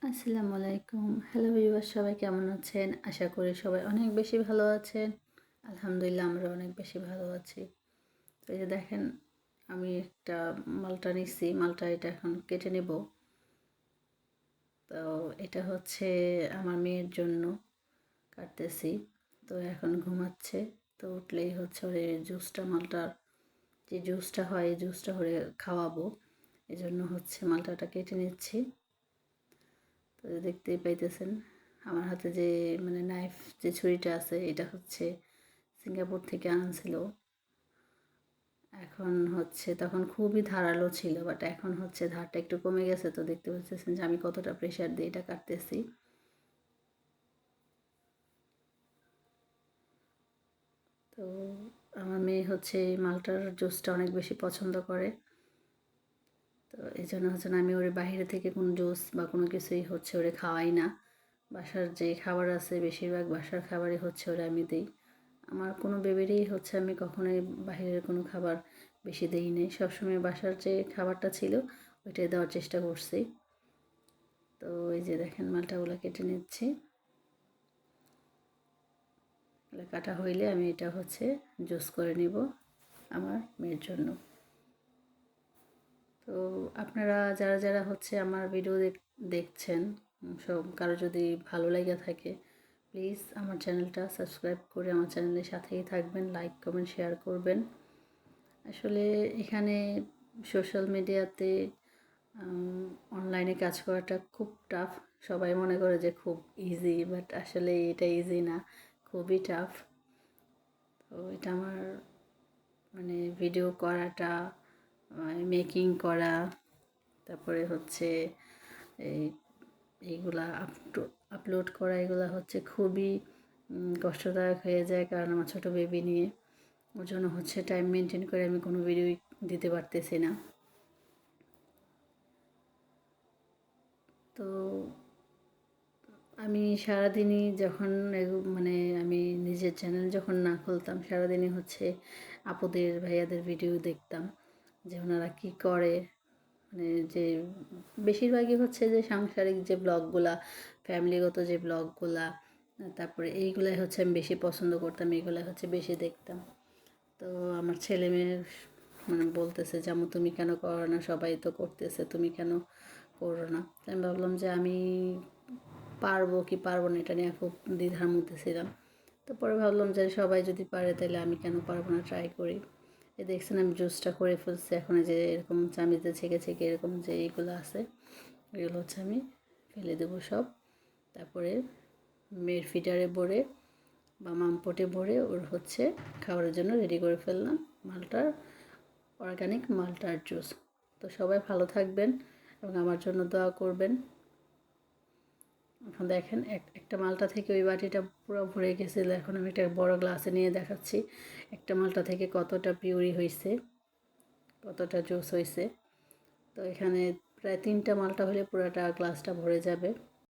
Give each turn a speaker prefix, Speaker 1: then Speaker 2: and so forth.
Speaker 1: আসসালামু আলাইকুম। Hello viewer, সবাই কেমন আছেন? আশা করি সবাই অনেক বেশি ভালো আছেন। আলহামদুলিল্লাহ আমরা অনেক বেশি ভালো আছি। তো এই যে দেখেন, আমি একটা মালটা নিচ্ছি। মালটা এটা এখন কেটে নেব। তো এটা হচ্ছে আমার মেয়ের জন্য কাটতেছি। তো এখন ঘুমাচ্ছে। তো উঠলেই হচ্ছে ওর এই জুসটা, মালটার যে জুসটা হয় এই জুসটা ওরে খাওয়াবো। এজন্য হচ্ছে মালটাটা কেটে নিচ্ছি। তো দেখতেই পাইতেছেন আমার হাতে যে নাইফ, যে ছুরিটা আছে এটা হচ্ছে সিঙ্গাপুর থেকে আনছিল। এখন হচ্ছে তখন খুবই ধারালো ছিল, বাট এখন হচ্ছে ধারটা একটু কমে গেছে। তো দেখতে পাচ্ছেন যে আমি কতটা প্রেশার দিয়ে এটা কাটতেছি। তো আমার মেয়ে হচ্ছে এই মালটার জুসটা অনেক বেশি পছন্দ করে। তো এই জন্য হচ্ছে আমি ওরে বাইরে থেকে কোনো জুস বা কোনো কিছুই হচ্ছে ওরে খাওয়াই না। বাসার যে খাবার আছে বেশিরভাগ বাসার খাবারই হচ্ছে ওরে আমি দিই। আমার কোনো বেবিরই হচ্ছে আমি কখনোই বাইরের কোনো খাবার বেশি দিই নি। সবসময় বাসার যে খাবারটা ছিল ওইটাই দেওয়ার চেষ্টা করছি। তো এই যে দেখেন মালটাগুলো কেটে নিচ্ছি। কাটা হইলে আমি এটা হচ্ছে জুস করে নিব আমার মেয়ের জন্য। তো আপনারা যারা যারা হচ্ছে আমার ভিডিও দেখছেন, সব কারো যদি ভালো লেগে থাকে প্লিজ আমার চ্যানেলটা সাবস্ক্রাইব করে আমার চ্যানেলের সাথেই থাকবেন, লাইক কমেন্ট শেয়ার করবেন। আসলে এখানে সোশ্যাল মিডিয়াতে অনলাইনে কাজ করাটা খুব টাফ। সবাই মনে করে যে খুব ইজি, বাট আসলে এটা ইজি না, খুবই টাফ। তো এটা আমার ভিডিও করাটা, মেকিং করা, তারপরে হচ্ছে এই এইগুলা আপলোড করা, এগুলা হচ্ছে খুবই কষ্টদায়ক হয়ে যায়, কারণ আমার ছোটো বেবি নিয়ে। ওর জন্য হচ্ছে টাইম মেনটেন করে আমি কোনো ভিডিওই দিতে পারতেছি না। তো আমি সারাদিনই যখন আমি নিজের চ্যানেল যখন না খুলতাম, সারাদিনই হচ্ছে আপুদের ভাইয়াদের ভিডিও দেখতাম যে ওনারা কী করে। যে বেশিরভাগই হচ্ছে যে সাংসারিক যে ব্লগগুলা, ফ্যামিলিগত যে ব্লগগুলা, তারপরে এইগুলাই হচ্ছে আমি বেশি পছন্দ করতাম, এইগুলাই হচ্ছে বেশি দেখতাম। তো আমার ছেলে মেয়ে বলতেছে যে আম্মু তুমি কেন করো না, সবাই তো করতেছে, তুমি কেন করো না। আমি ভাবলাম যে আমি পারবো কি পারবো না এটা নিয়ে খুব দ্বিধার মধ্যে ছিলাম। তো পরে ভাবলাম যে সবাই যদি পারে তাহলে আমি কেন পারবো না, ট্রাই করি। এই দেখছেন আমি জুসটা করে ফেলছি। এখন যে এরকম চামিচে ছেঁকে ছেঁকে এরকম যে এইগুলো আছে এগুলো হচ্ছে আমি ফেলে দেবো সব। তারপরে মেয়ের ফিডারে ভরে বা মামপটে ভরে ওর হচ্ছে খাবারের জন্য রেডি করে ফেললাম মালটার, অর্গানিক মালটার জুস। তো সবাই ভালো থাকবেন এবং আমার জন্য দোয়া করবেন। এখন দেখেন একটা মালটা থেকে ওই বাটিটা পুরো ভরে গেছিলো। এখন আমি একটা বড় গ্লাসে নিয়ে দেখাচ্ছি একটা মালটা থেকে কতটা পিউরি হয়েছে, কতটা জুস হয়েছে। তো এখানে প্রায় 3টা মালটা হলে পুরোটা গ্লাসটা ভরে যাবে।